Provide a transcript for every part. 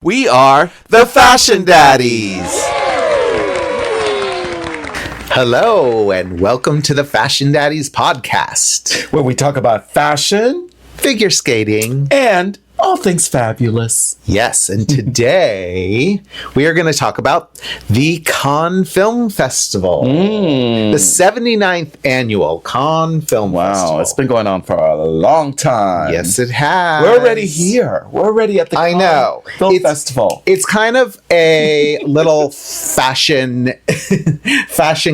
We are the Fashion Daddies. Hello, and welcome to the Fashion Daddies podcast, where we talk about fashion, figure skating, and all things fabulous. Yes, and today we are going to talk about the Cannes Film Festival, the 79th annual Cannes Film Festival. Wow, it's been going on for a long time. Yes, it has. We're already here. We're already at the Cannes Film Festival. It's kind of a little fashion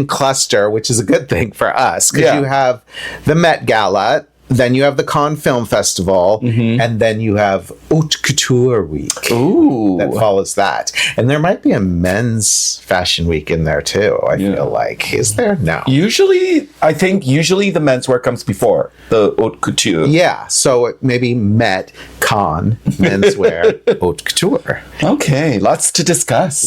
cluster, which is a good thing for us, because you have the Met Gala, then you have the Cannes Film Festival, and then you have Haute Couture Week that follows that. And there might be a men's fashion week in there too, I feel like. Is there? No. I think the menswear comes before the Haute Couture. Yeah, so it maybe Met, Cannes, menswear, Haute Couture. Okay, lots to discuss.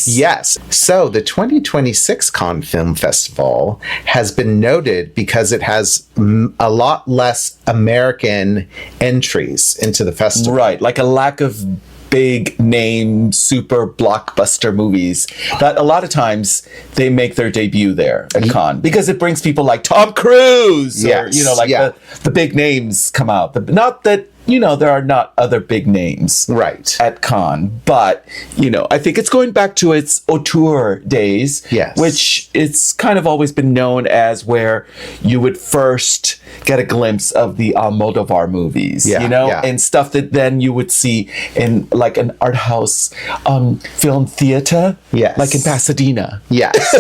Yes. So the 2026 Cannes Film Festival has been noted because it has a lot less American entries into the festival. Right, like a lack of big name, super blockbuster movies that a lot of times they make their debut there at Cannes because it brings people like Tom Cruise or, the big names come out. Not that, there are not other big names at Cannes, but, I think it's going back to its auteur days, which it's kind of always been known as where you would first get a glimpse of the Almodovar movies, and stuff that then you would see in like an art house film theater, like in Pasadena. Yes.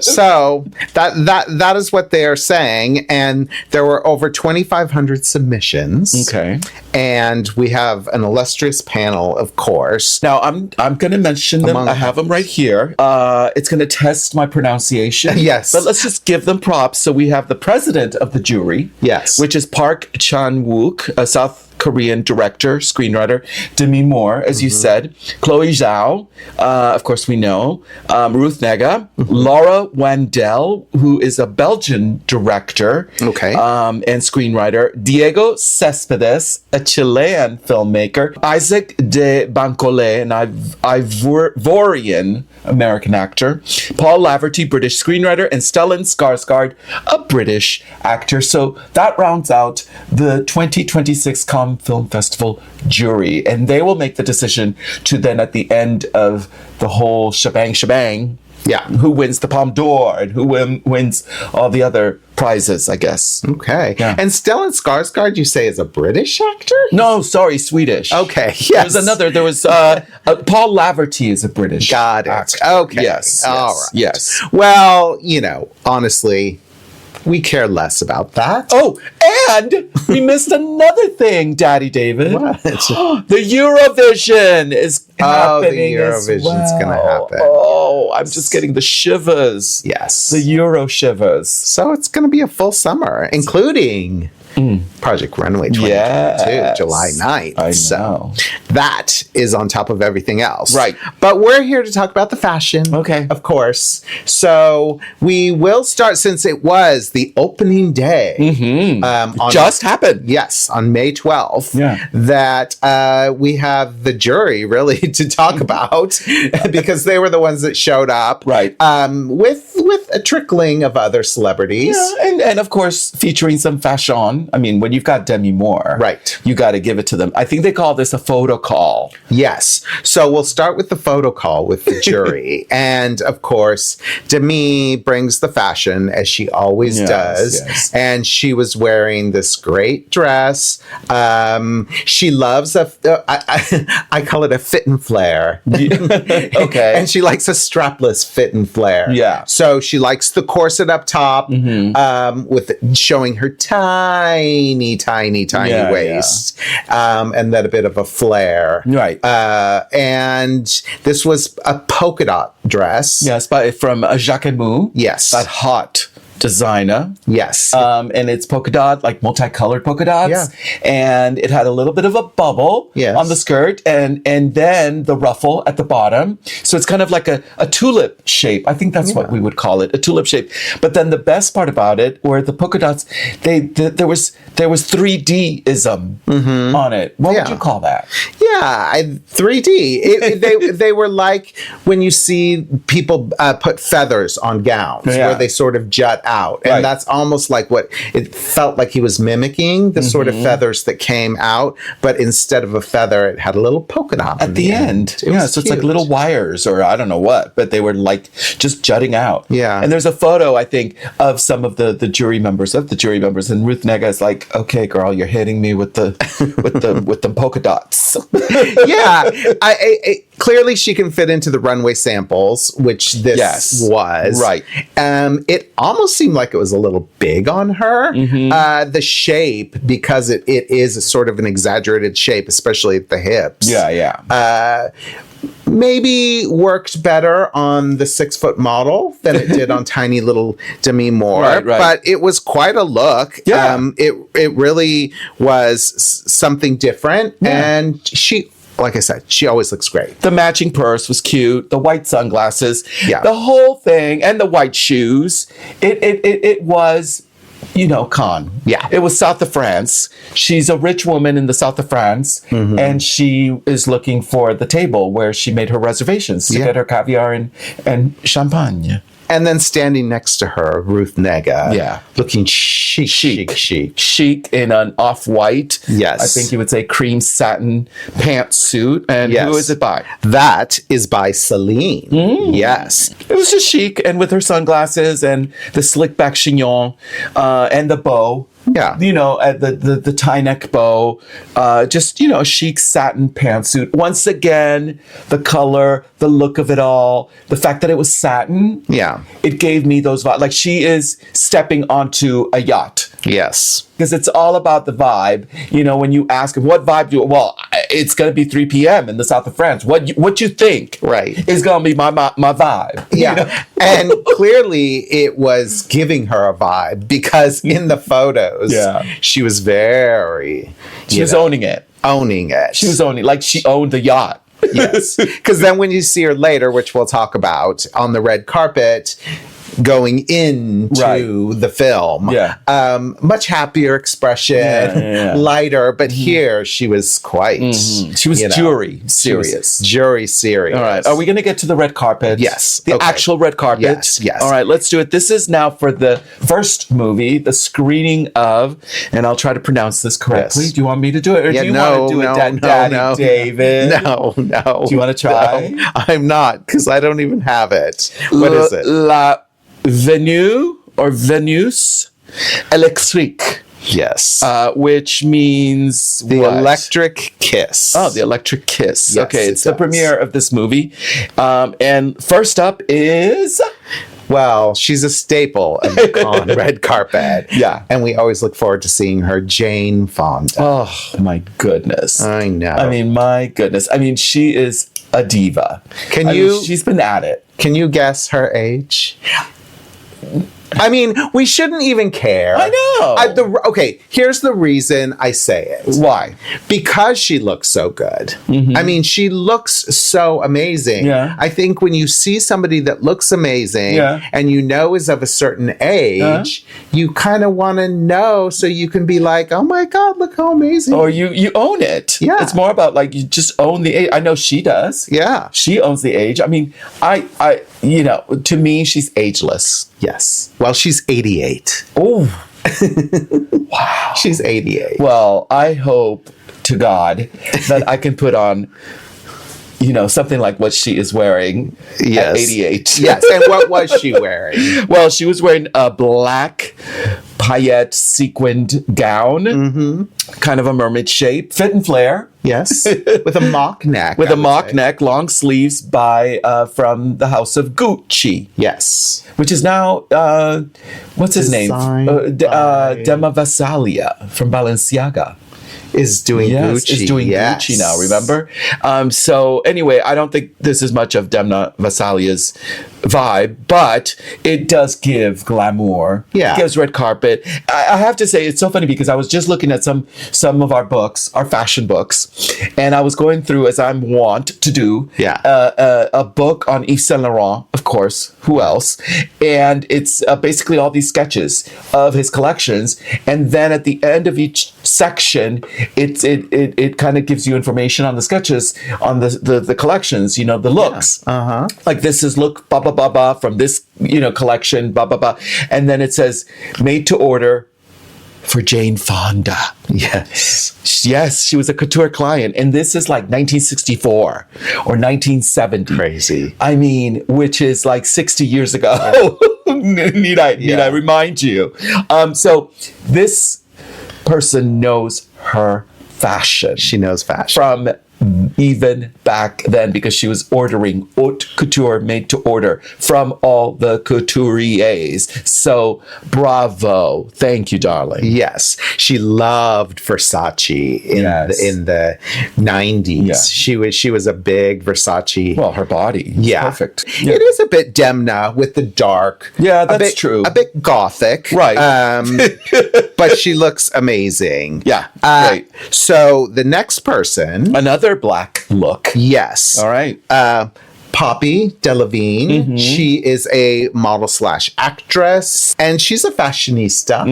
So that is what they are saying, and there were over 2,500 submissions. Okay, and we have an illustrious panel, of course. Now I'm going to mention them. I have them right here. It's going to test my pronunciation. Yes, but let's just give them props. So we have the president of the jury. Yes, which is Park Chan-wook, a South Korean director, screenwriter, Demi Moore, as you said, Chloe Zhao, of course we know, Ruth Negga, Laura Wandel, who is a Belgian director and screenwriter, Diego Cespedes, a Chilean filmmaker, Isaac de Bancolé, an Ivorian American actor, Paul Laverty, British screenwriter, and Stellan Skarsgård, a British actor. So that rounds out the 2026 Cannes Film Festival jury, and they will make the decision to then at the end of the whole shebang, who wins the Palme d'Or and who wins all the other prizes, I guess. Okay. Yeah. And Stellan Skarsgård, you say, is a British actor? No, sorry, Swedish. Okay, yes. There was Paul Laverty is a British actor. Okay. Yes. All right. Yes. Well, honestly, we care less about that. Oh, and we missed another thing, Daddy David. What? The Eurovision is happening. The Eurovision's going to happen. Oh, I'm just getting the shivers. Yes. The Euro shivers. So it's going to be a full summer, including Project Runway 2022, July 9th. I know. So that is on top of everything else. Right. But we're here to talk about the fashion. Okay. Of course. So we will start, since it was the opening day. Just happened. Yes, on May 12th. Yeah. That we have the jury really to talk about because they were the ones that showed up. Right. With a trickling of other celebrities. Yeah, and of course featuring some fashion. I mean, when you've got Demi Moore, you got to give it to them. I think they call this a photocall. Yes. So we'll start with the photocall with the jury. And of course, Demi brings the fashion, as she always does. Yes. And she was wearing this great dress. She loves I call it a fit and flare. Okay. And she likes a strapless fit and flare. Yeah. So she likes the corset up top, with showing her tiny waist, and then a bit of a flare. Right. And this was a polka dot dress. Yes, but from Jacquemus. Yes. That hot designer. Yes. And it's polka dot, like multicolored polka dots. Yeah. And it had a little bit of a bubble on the skirt and then the ruffle at the bottom. So it's kind of like a tulip shape. I think that's what we would call it, a tulip shape. But then the best part about it were the polka dots. There was 3D-ism on it. What would you call that? Yeah, 3D. They were like when you see people put feathers on gowns where they sort of jut out. And that's almost like what it felt like he was mimicking, the sort of feathers that came out. But instead of a feather, it had a little polka dot at the end. So it's like little wires or I don't know what, but they were like just jutting out. Yeah. And there's a photo, I think, of some of the jury members, and Ruth Negga is like, okay, girl, you're hitting me with the with the polka dots. Yeah. Clearly she can fit into the runway samples, which this was. Right. It almost seemed like it was a little big on her. The shape, because it is a sort of an exaggerated shape, especially at the hips. Maybe worked better on the 6-foot model than it did on tiny little Demi Moore. Right. But it was quite a look. Yeah. It really was something different. Yeah. And she, like I said, she always looks great. The matching purse was cute. The white sunglasses. Yeah. The whole thing. And the white shoes. It was... Cannes. Yeah. It was south of France. She's a rich woman in the south of France, and she is looking for the table where she made her reservations to get her caviar and champagne. And then standing next to her, Ruth Negga. Yeah. Looking chic. Chic in an off-white. Yes. I think you would say cream satin pantsuit. And who is it by? That is by Celine. Yes. It was just chic and with her sunglasses and the slick back chignon and the bow. Yeah. At the tie neck bow, just, a chic satin pantsuit. Once again, the color, the look of it all, the fact that it was satin. Yeah. It gave me those vibes. Like she is stepping onto a yacht. Yes. Because it's all about the vibe. When you ask him, what vibe do you, well, it's going to be 3 p.m. in the south of France. What you think is going to be my vibe. Yeah. And clearly it was giving her a vibe because in the photos, she was very... She was owning it. She was owning, like she owned the yacht. Yes. Because then when you see her later, which we'll talk about, on the red carpet... going into the film. Much happier expression, lighter, but here she was quite... She was jury serious. Jury serious. All right. Are we going to get to the red carpet? Yes. The actual red carpet? Yes. All right, let's do it. This is now for the first movie, the screening of, and I'll try to pronounce this correctly. Do you want me to do it? Or do you want to do it, Daddy David? No. Do you want to try? No, I'm not, because I don't even have it. What is it? La Venue or Venus électrique. Yes. Which means the electric kiss. Oh, the electric kiss. Yes, okay, it's the premiere of this movie. And first up is... Well, she's a staple of the Cannes red carpet. Yeah. And we always look forward to seeing her, Jane Fonda. Oh, my goodness. I know. I mean, my goodness. I mean, she is a diva. She's been at it. Can you guess her age? I mean, we shouldn't even care. I know. Okay, here's the reason I say it. Why? Because she looks so good. I mean, she looks so amazing. Yeah. I think when you see somebody that looks amazing and is of a certain age, you kind of want to know so you can be like, oh my God, look how amazing. Or you own it. Yeah. It's more about like you just own the age. I know she does. Yeah. She owns the age. I mean, I to me, she's ageless. Yes. Well, she's 88. Oh. Wow. She's 88. Well, I hope to God that I can put on, something like what she is wearing at 88. Yes. And what was she wearing? Well, she was wearing a black paillette sequined gown, kind of a mermaid shape, fit and flare. Yes, with a mock neck. With a mock neck, long sleeves from the house of Gucci. Yes. Which is now, what's his name? Dema Vasalia from Balenciaga. Is doing Gucci. Is doing Gucci now, remember? So anyway, I don't think this is much of Demna Vasalia's vibe, but it does give glamour. Yeah. It gives red carpet. I have to say, it's so funny because I was just looking at some of our books, our fashion books, and I was going through, as I'm wont to do, a book on Yves Saint Laurent, of course. Who else? And it's basically all these sketches of his collections, and then at the end of each section, it kind of gives you information on the sketches, on the collections, the looks. Yeah. Like this is look blah blah blah blah from this collection blah blah blah, and then it says made to order for Jane Fonda. Yes, she was a couture client, and this is like 1964 or 1970. Crazy. I mean, which is like 60 years ago. Need I remind you? So this person knows her fashion. She knows fashion. From even back then, because she was ordering haute couture, made to order from all the couturiers. So bravo. Thank you, darling. Yes. She loved Versace in the 90s. Yeah. She was a big Versace. Well, her body. Yeah. Perfect. Yeah. It is a bit Demna with the dark. Yeah, that's true. A bit gothic. Right. But she looks amazing. Yeah. Right. So the next person. Another black look. Yes. All right. Poppy Delavigne. She is a model / actress, and she's a fashionista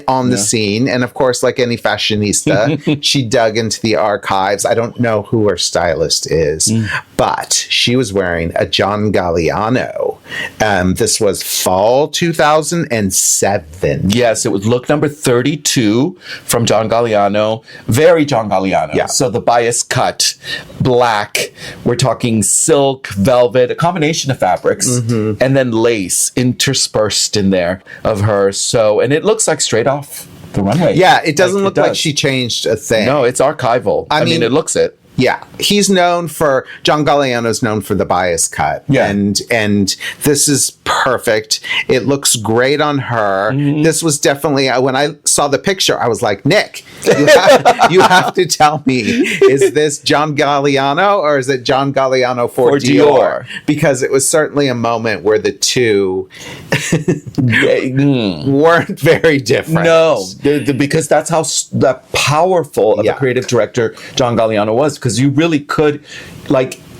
on the scene. And of course, like any fashionista, she dug into the archives. I don't know who her stylist is, but she was wearing a John Galliano. This was fall 2007. Yes, it was look number 32 from John Galliano. Very John Galliano. Yeah. So the bias cut, black. We're talking silk, velvet, a combination of fabrics, and then lace interspersed in there of her. So, and it looks like straight off the runway. Yeah, it doesn't look like she changed a thing. No, it's archival. I mean, it looks it. Yeah, John Galliano's known for the bias cut. Yeah. And this is perfect. It looks great on her. This was definitely, when I saw the picture, I was like, Nick, you have to tell me, is this John Galliano or is it John Galliano for Dior? Because it was certainly a moment where the two weren't very different. No, because that's how powerful of a creative director John Galliano was. Because you really could,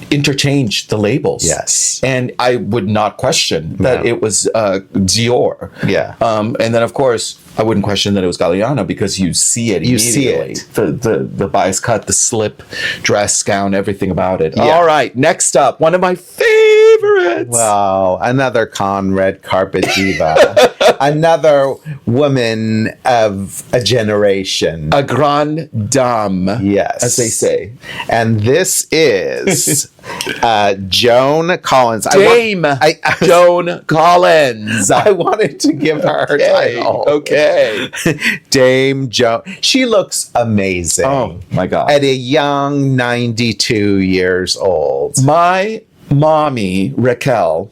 interchange the labels. Yes. And I would not question that it was Dior. Yeah. And then, of course, I wouldn't question that it was Galliano because you see it immediately. The bias cut, the slip, dress, gown, everything about it. Yeah. All right, next up, one of my favorites. Wow, another red carpet diva. Another woman of a generation. A grande dame. Yes. As they say. And this is Joan Collins. Dame Joan Collins. I wanted to give her her title. Okay. Dame Joan. She looks amazing. Oh, my God. At a young 92 years old. My mommy, Raquel,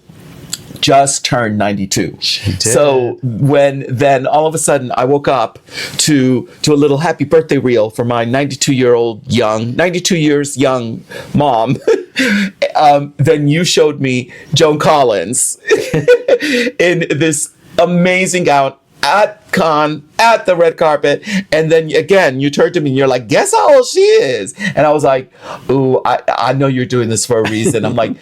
just turned 92. She did. So then all of a sudden I woke up to a little happy birthday reel for my 92 years young mom. Then you showed me Joan Collins in this amazing gown at Cannes, at the red carpet. And then again, you turned to me and you're like, guess how old she is? And I was like, ooh, I know you're doing this for a reason. I'm like,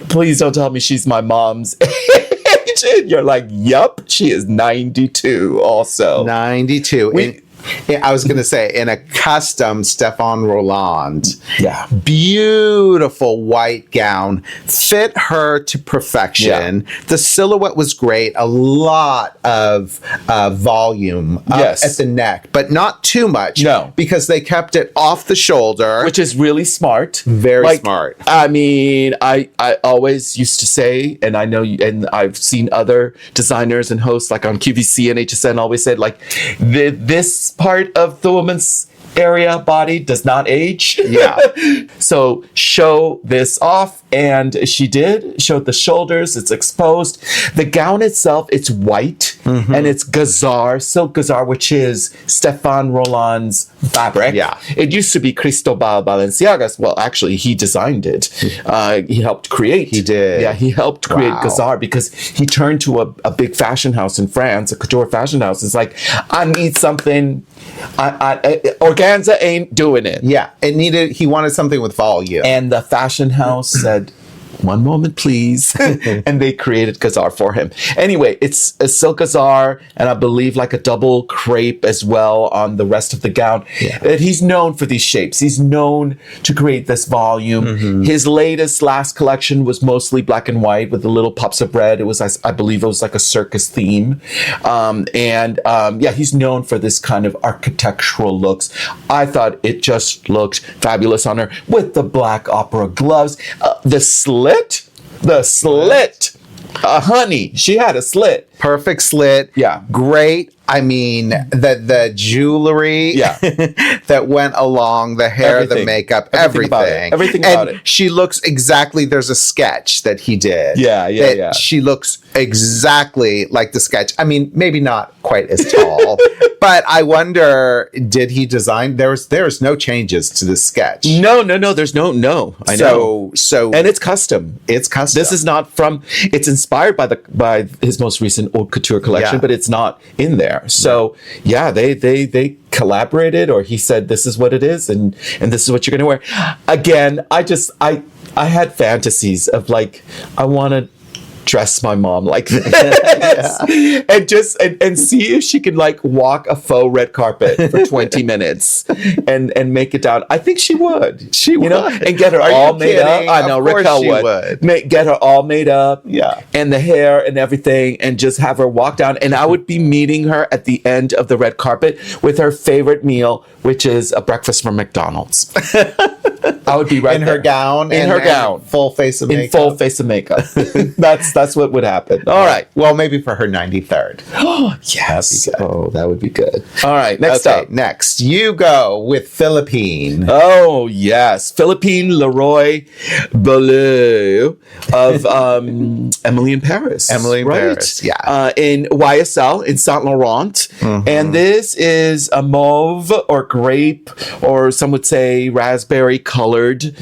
please don't tell me she's my mom's age. And you're like, yup, she is 92 also. 92. I was going to say, in a custom Stefan Roland. Yeah. Beautiful white gown. Fit her to perfection. Yeah. The silhouette was great. A lot of volume at the neck, but not too much. No. Because they kept it off the shoulder. Which is really smart. Very smart. I mean, I always used to say, and I know, and I've seen other designers and hosts like on QVC and HSN always said, this part of the woman's area body does not age. Yeah. So show this off. And she did. Showed the shoulders. It's exposed. The gown itself, it's white. And it's gazar, silk gazar, which is Stefan Roland's fabric. Yeah. It used to be Cristobal Balenciaga's. Well, actually, he designed it. He helped create. He did. Yeah, he helped create gazar because he turned to a big fashion house in France, a couture fashion house. It's like, I need something. Organza ain't doing it. Yeah, he wanted something with volume. And the fashion house said, one moment, please. And they created gazar for him. Anyway, it's a silk gazar and I believe like a double crepe as well on the rest of the gown. Yeah. He's known for these shapes. He's known to create this volume. His last collection was mostly black and white with the little pops of red. It was, I believe it was like a circus theme. He's known for this kind of architectural looks. I thought it just looked fabulous on her with the black opera gloves. The slit. Honey, she had a slit. Perfect slit. Yeah. Great. I mean, the jewelry that went along, the hair, the makeup, everything. Everything about it. She looks exactly, there's a sketch that he did. Yeah. She looks exactly like the sketch. I mean, maybe not quite as tall, but I wonder, did he design? There's no changes to the sketch. No. There's no. I know. So, and it's custom. It's custom. This is not it's inspired by his most recent haute couture collection, but it's not in there. So they collaborated, or he said this is what it is, and this is what you're going to wear. Again, I had fantasies of like, I want to dress my mom like this and see if she can like walk a faux red carpet for 20 minutes and make it down. I think she would. And get her all made up. I know Raquel would. Get her all made up. Yeah. And the hair and everything, and just have her walk down. And I would be meeting her at the end of the red carpet with her favorite meal, which is a breakfast from McDonald's. I would be right in there. her gown. In her gown. Full face of makeup. In full face of makeup. That's what would happen. All right. Well, maybe for her 93rd. Oh, yes. Oh, that would be good. All right. Next up. Next, you go with Philippine. Oh, yes. Philippine Leroy Beaulieu of Emily in Paris. Emily in Paris, yeah. In YSL in Saint Laurent. And this is a mauve or grape, or some would say raspberry colored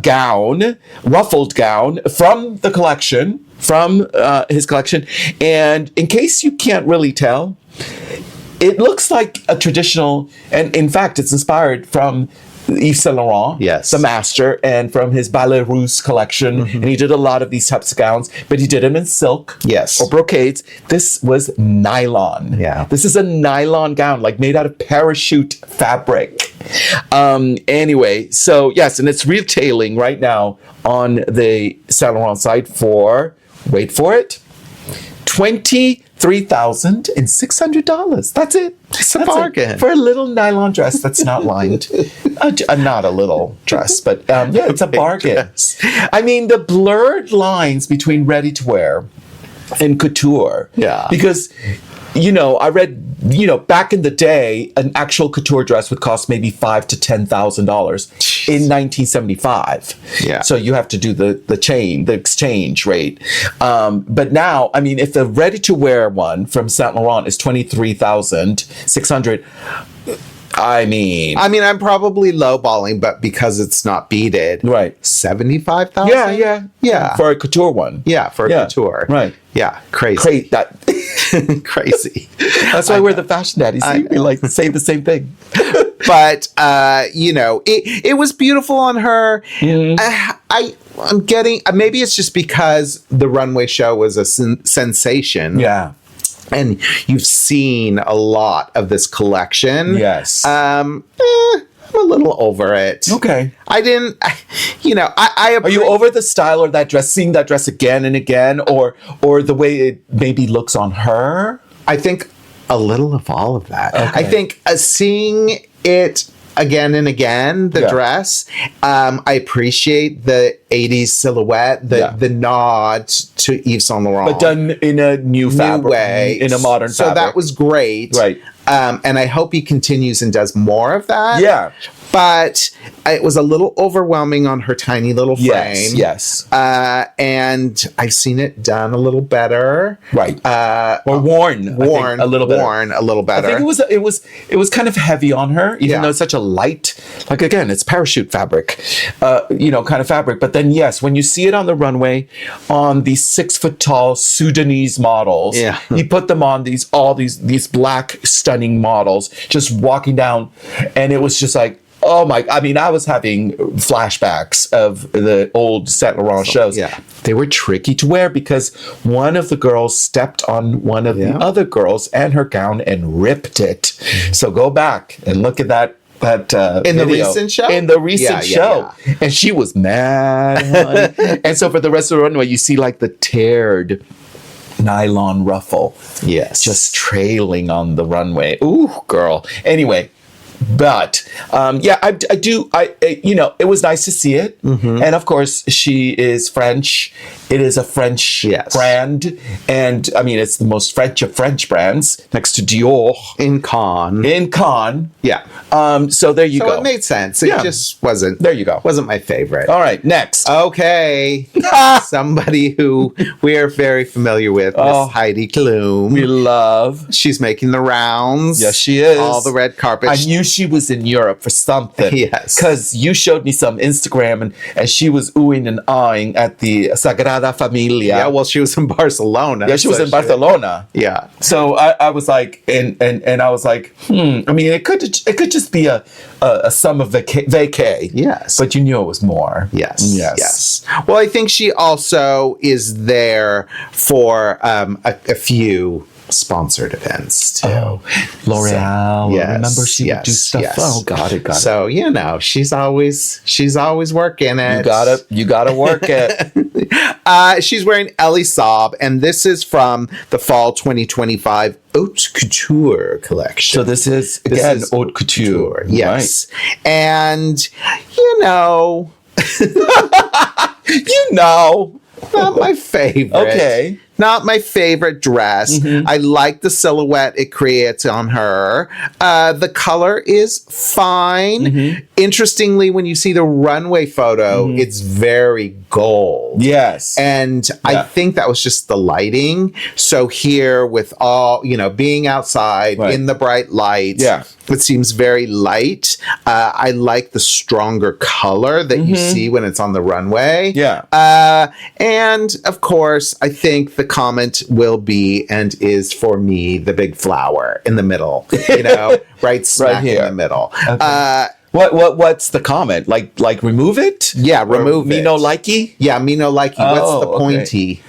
gown, ruffled gown from the collection. From his collection. And in case you can't really tell, it looks like a traditional, and in fact, it's inspired from Yves Saint Laurent, the master, and from his Ballet Russe collection. And he did a lot of these types of gowns, but he did them in silk or brocades. This was nylon. Yeah. This is a nylon gown, like made out of parachute fabric. Anyway, so yes, and it's retailing right now on the Saint Laurent site for, wait for it, $23,600. That's it. It's a bargain. For a little nylon dress that's not lined. Not a little dress, but it's a bargain. Dress. I mean, the blurred lines between ready-to-wear and couture. Yeah. Because, I read, back in the day, an actual couture dress would cost maybe $5,000 to $10,000 in 1975. Yeah. So you have to do the exchange rate. But now, I mean, if the ready-to-wear one from Saint Laurent is $23,600, I mean, I'm probably lowballing, but because it's not beaded, right? 75,000. Yeah. For a couture one. Yeah, for a couture. Right. Yeah, crazy. Crazy. That's why we're the Fashion Daddies. We like to say the same thing. But it was beautiful on her. I'm getting, maybe it's just because the runway show was a sensation. Yeah. And you've seen a lot of this collection. Yes. I'm a little over it. Okay. I didn't, I Are you over the style or that dress, seeing that dress again and again, or the way it maybe looks on her? I think a little of all of that. Okay. I think seeing it again and again, the dress, I appreciate the 80s silhouette, the nod to Yves Saint Laurent. But done in a new fabric, way. in a modern fabric. So that was great. Right. And I hope he continues and does more of that. Yeah. But it was a little overwhelming on her tiny little frame. Yes. And I've seen it done a little better. Right. Or worn a little better. Worn a little better. I think it was kind of heavy on her, even though it's such a light, like again, it's parachute fabric, kind of fabric. But then yes, when you see it on the runway on these 6 foot tall Sudanese models, he put them on all these black stunning models just walking down, and it was just like, oh my, I mean, I was having flashbacks of the old Saint Laurent shows. Yeah. They were tricky to wear because one of the girls stepped on one of the other girls and her gown and ripped it. So go back and look at that in video. the recent show? In the recent show. Yeah. And she was mad. And so for the rest of the runway, you see like the teared nylon ruffle. Yes. Just trailing on the runway. Ooh, girl. Anyway. But I do. It was nice to see it, and of course, she is French. It is a French brand, and I mean, it's the most French of French brands, next to Dior in Cannes. Yeah. So there you go. So it made sense. It just wasn't. There you go. Wasn't my favorite. All right, next. Okay, somebody who we are very familiar with, Miss Heidi Klum. We love. She's making the rounds. Yes, she is. All the red carpet. I knew she was in Europe for something. Yes. Because you showed me some Instagram and she was oohing and ahhing at the Sagrada Familia. Yeah, well, she was in Barcelona. Yeah, she was in Barcelona. Yeah. So I was like, and I was like, I mean, it could just be a summer vacay. Yes. But you knew it was more. Yes. Well, I think she also is there for a few sponsored events too. L'Oreal. So, remember she would do stuff. Yes. Oh, got it. So she's always working it. You gotta work it. She's wearing Elie Saab, and this is from the fall 2025 haute couture collection. So this is haute couture. Yes, right. And not my favorite. Okay. Not my favorite dress. I like the silhouette it creates on her. The color is fine. Interestingly, when you see the runway photo, it's very gold. Yes. And I think that was just the lighting. So here with all, being outside in the bright light, it seems very light. I like the stronger color that you see when it's on the runway. Yeah. And of course, I think the comment will be and is for me the big flower in the middle, right smack here in the middle. Okay. What's the comment? Like remove it? Yeah, remove it. Me no likey? Yeah, me no likey. What's the pointy?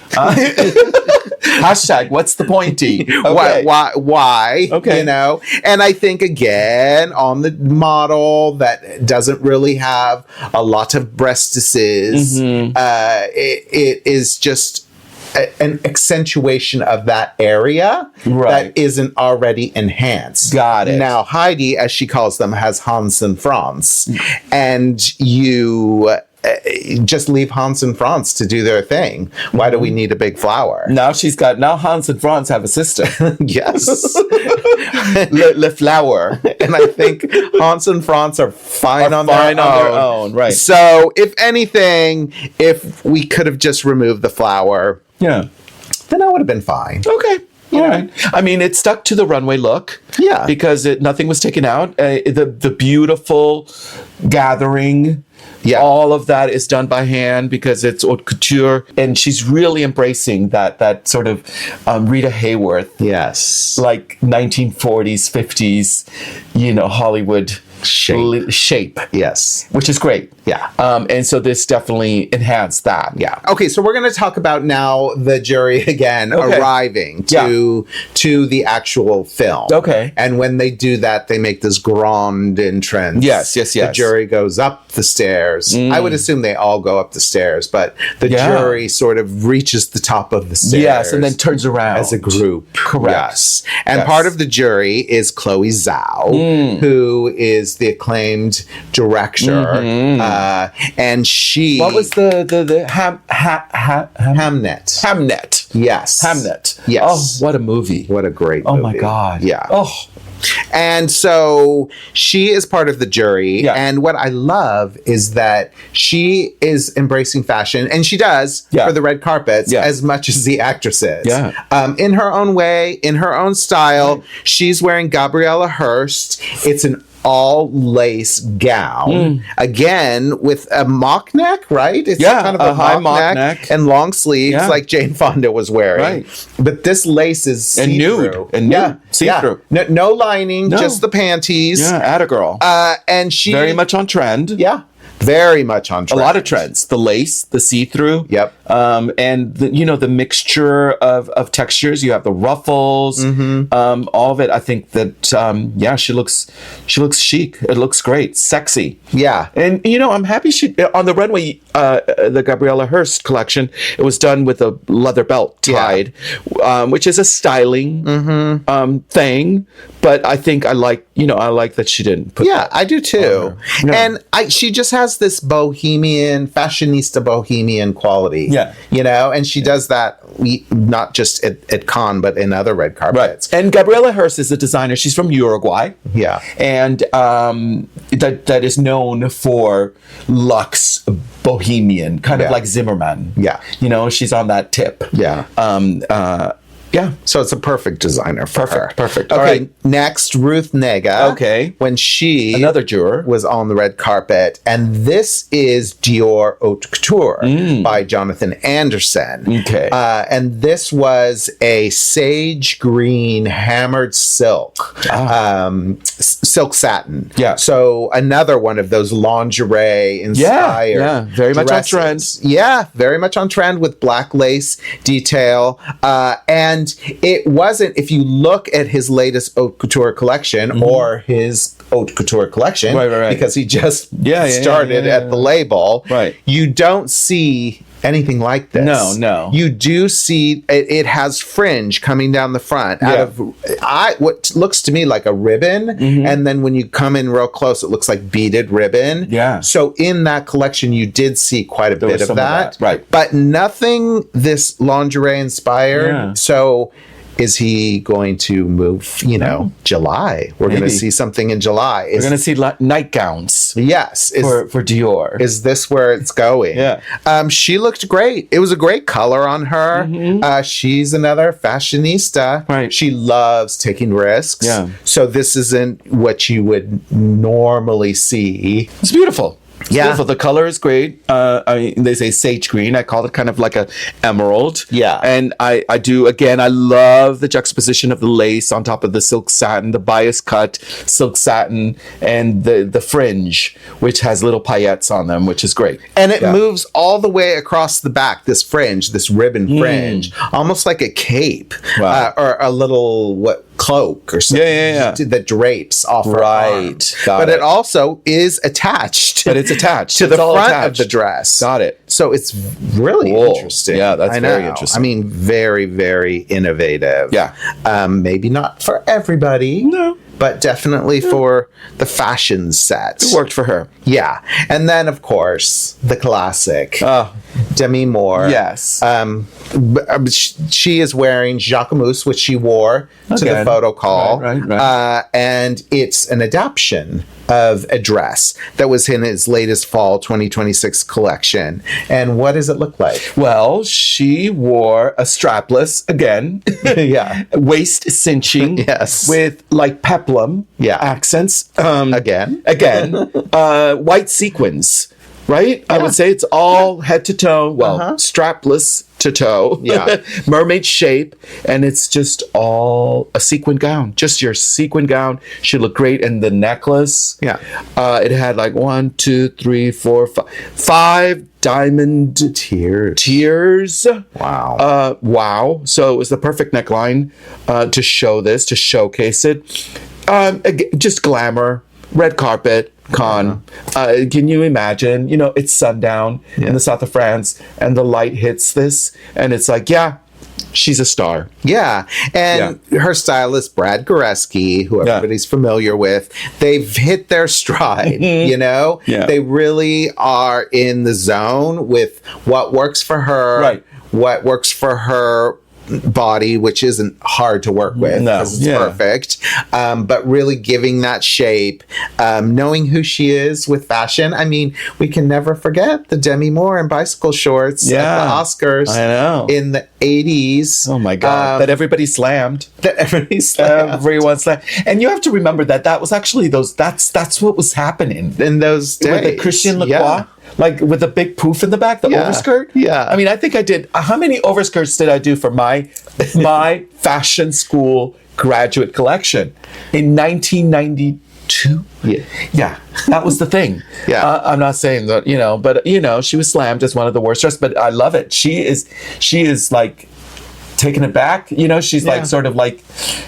Hashtag what's the pointy? Okay. Why? Okay. And I think again on the model that doesn't really have a lot of breastises, it is just an accentuation of that area that isn't already enhanced. Got it. Now, Heidi, as she calls them, has Hans and Franz. And you just leave Hans and Franz to do their thing. Why do we need a big flower? Now Hans and Franz have a sister. Yes. Le flower. And I think Hans and Franz are fine on their own. Right. So, if anything, if we could have just removed the flower, then I would have been fine. Okay. All right. I mean, it stuck to the runway look. Yeah. Because nothing was taken out. The beautiful gathering. Yeah. All of that is done by hand because it's haute couture. And she's really embracing that sort of Rita Hayworth. Yes. Like 1940s, 50s, Hollywood shape. Yes. Which is great. Yeah. And so this definitely enhanced that. Yeah. Okay, so we're going to talk about now the jury again arriving to the actual film. Okay. And when they do that, they make this grand entrance. Yes. The jury goes up the stairs. I would assume they all go up the stairs, but the jury sort of reaches the top of the stairs. Yes, and then turns around. As a group. Correct. Yes. And part of the jury is Chloe Zhao, who is the acclaimed director. And she... What was the Hamnet. Hamnet. Yes. Hamnet. Yes. Oh, what a movie. What a great movie. Oh, my God. Yeah. Oh, And so she is part of the jury. Yeah. And what I love is that she is embracing fashion, and she does for the red carpets as much as the actress is. Yeah. In her own way, in her own style. She's wearing Gabriella Hearst. It's an all lace gown, again with a mock neck, right? It's kind of a high mock neck and long sleeves, like Jane Fonda was wearing. Right. But this lace is see-through. And nude, see-through. No lining, just the panties. Yeah, atta girl. And she very much on trend. Yeah. Very much on trend. A lot of trends. The lace, the see-through. Yep. And the mixture of textures. You have the ruffles, all of it. I think that she looks chic. It looks great, sexy. Yeah. And I'm happy she on the runway. The Gabriella Hearst collection. It was done with a leather belt tied, which is a styling thing. But I think I like that she didn't put that I do too. And she just has this fashionista bohemian quality. Yeah. And she does that not just at Cannes, but in other red carpets. Right. And Gabriella Hearst is a designer. She's from Uruguay. Yeah. And that is known for luxe bohemian, kind of like Zimmermann. Yeah. She's on that tip. Yeah. Yeah. So it's a perfect designer for her. Perfect. Okay, All right. Next, Ruth Negga. Okay. When she... Another juror. ...was on the red carpet. And this is Dior Haute Couture by Jonathan Anderson. Okay. And this was a sage green hammered silk. Silk satin. Yeah. So another one of those lingerie inspired Yeah. Very much on trend. Yeah. Very much on trend with black lace detail. And it wasn't, if you look at his latest haute couture collection or his haute couture collection, right. because he just started at the label, you don't see anything like this. No. You do see it has fringe coming down the front out of what looks to me like a ribbon, and then when you come in real close, it looks like beaded ribbon. Yeah. So in that collection, you did see quite a bit of that. Right. But nothing this lingerie inspired. Yeah. So is he going to move, July? We're going to see something in July. We're going to see nightgowns. Yes. For Dior. Is this where it's going? Yeah. She looked great. It was a great color on her. She's another fashionista. Right. She loves taking risks. Yeah. So this isn't what you would normally see. It's beautiful. Yeah. Beautiful. The color is great. They say sage green. I call it kind of like a emerald. Yeah. And I do, again, I love the juxtaposition of the lace on top of the silk satin, the bias cut silk satin, and the fringe, which has little paillettes on them, which is great. And it moves all the way across the back, this fringe, this ribbon fringe, almost like a cape. Wow. Or a little, cloak or something that drapes off her arm. But it also is attached. But it's attached to the front of the dress. Got it. So it's really interesting. Yeah, that's very interesting. I mean, very, very innovative. Yeah. Maybe not for everybody. No. But definitely for the fashion set. It worked for her. Yeah. And then, of course, the classic. Demi Moore. Yes. She is wearing Jacquemus, which she wore to the Photocall. Right. And it's an adaptation of a dress that was in his latest fall 2026 collection. And what does it look like? Well, she wore a strapless, again, waist cinching, with like peplum accents. Again, white sequins. Right? I would say it's all head to toe. Well, strapless to toe. Yeah. Mermaid shape. And it's just all a sequin gown. Just your sequin gown. She looked great. And the necklace. Yeah. It had like 1, 2, 3, 4, 5 diamond tiers. Wow. Wow. So it was the perfect neckline to show this, to showcase it. Just glamour. Red carpet. Cannes. Can you imagine? It's sundown in the south of France, and the light hits this, and it's like, she's a star. Yeah. And her stylist, Brad Goreski, who everybody's familiar with, they've hit their stride, They really are in the zone with what works for her, what works for her body, which isn't hard to work with because it's perfect, but really giving that shape, knowing who she is with fashion. I mean, we can never forget the Demi Moore in bicycle shorts at the Oscars. I know. In the 80s. Oh my God. That everybody slammed. Everyone slammed. And you have to remember that was actually that's what was happening in those days. With the Christian Lacroix. Like with a big poof in the back, the overskirt. Yeah. I mean, I think I did. How many overskirts did I do for my fashion school graduate collection in 1992? Yeah. That was the thing. I'm not saying that, but she was slammed as one of the worst dressed, but I love it. She is like taking it back. She's like sort of like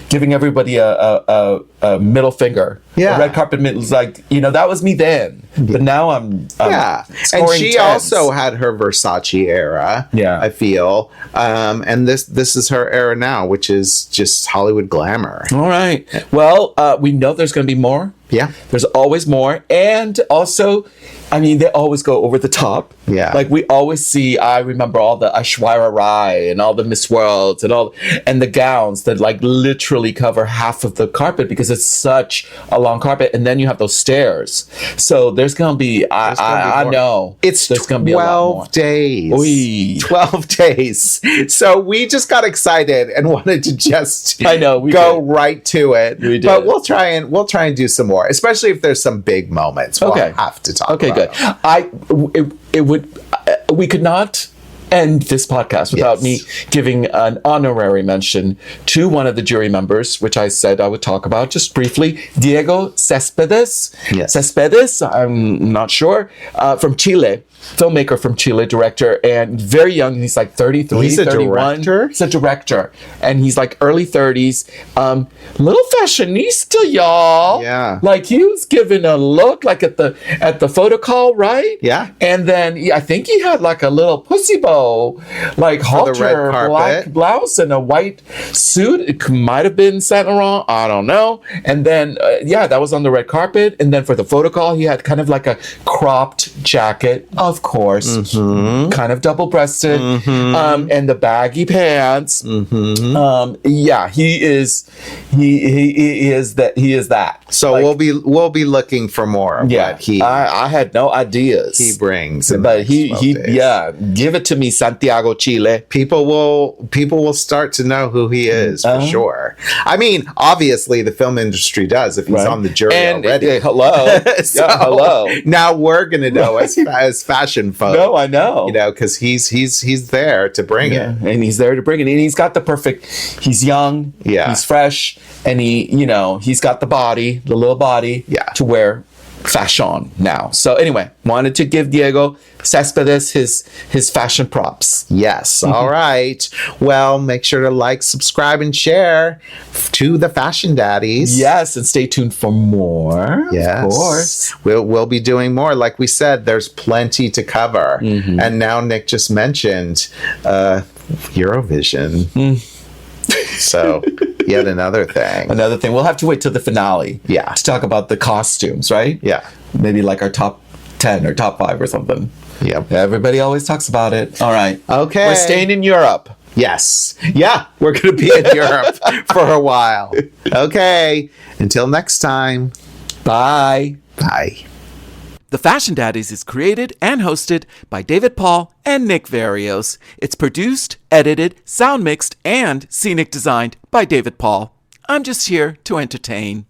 giving everybody a middle finger. A red carpet middle is like, that was me then. But now I'm and she also had her Versace era. I feel. And this is her era now, which is just Hollywood glamour. All right. Well, we know there's going to be more. Yeah. There's always more. And also, I mean, they always go over the top. Yeah. Like we always see, I remember all the Aishwarya Rai and all the Miss Worlds and the gowns that like literally cover half of the carpet because it's such a long carpet. And then you have those stairs. So there's going to be, I know. There's going to be a lot more. 12 days. Oy. 12 days. So we just got excited and wanted to just go right to it. We did. But we'll try and do some more, especially if there's some big moments. We'll have to talk about good. We could not end this podcast without me giving an honorary mention to one of the jury members, which I said I would talk about just briefly, Diego Cespedes. Cespedes, I'm not sure, from Chile. Filmmaker from Chile, director, and very young. He's like 33, he's a 31. Director? He's a director. And he's like early 30s. Little fashionista, y'all. Yeah. Like he was given a look like at the Photocall, right? Yeah. And then I think he had like a little pussy bow, like halter, black blouse and a white suit. It might have been Saint Laurent. I don't know. And then, that was on the red carpet. And then for the Photocall, he had kind of like a cropped jacket. Of course, kind of double-breasted, and the baggy pants. He is that. So like, we'll be looking for more. Of what I had no ideas he brings, but he give it to me, Santiago, Chile. People will start to know who he is for sure. I mean, obviously the film industry does if he's on the jury already. Hello, hello. Now we're gonna know as fashion folks. No, I know. Because he's there to bring it. And he's there to bring it. And he's got the perfect, he's young, he's fresh, and he's got the little body to wear fashion now. So anyway, wanted to give Diego Cespedes his fashion props. Yes. All right. Well, make sure to like, subscribe, and share to the Fashion Daddies. Yes, and stay tuned for more. Yes. Of course. We'll be doing more. Like we said, there's plenty to cover. And now Nick just mentioned Eurovision. So yet another thing. We'll have to wait till the finale. To talk about the costumes, right? Yeah. Maybe like our top 10 or top 5 or something. Yep. Everybody always talks about it. All right. Okay. We're staying in Europe. Yes. Yeah. We're going to be in Europe for a while. Okay. Until next time. Bye. Bye. The Fashion Daddies is created and hosted by David Paul and Nick Varios. It's produced, edited, sound mixed, and scenic designed by David Paul. I'm just here to entertain.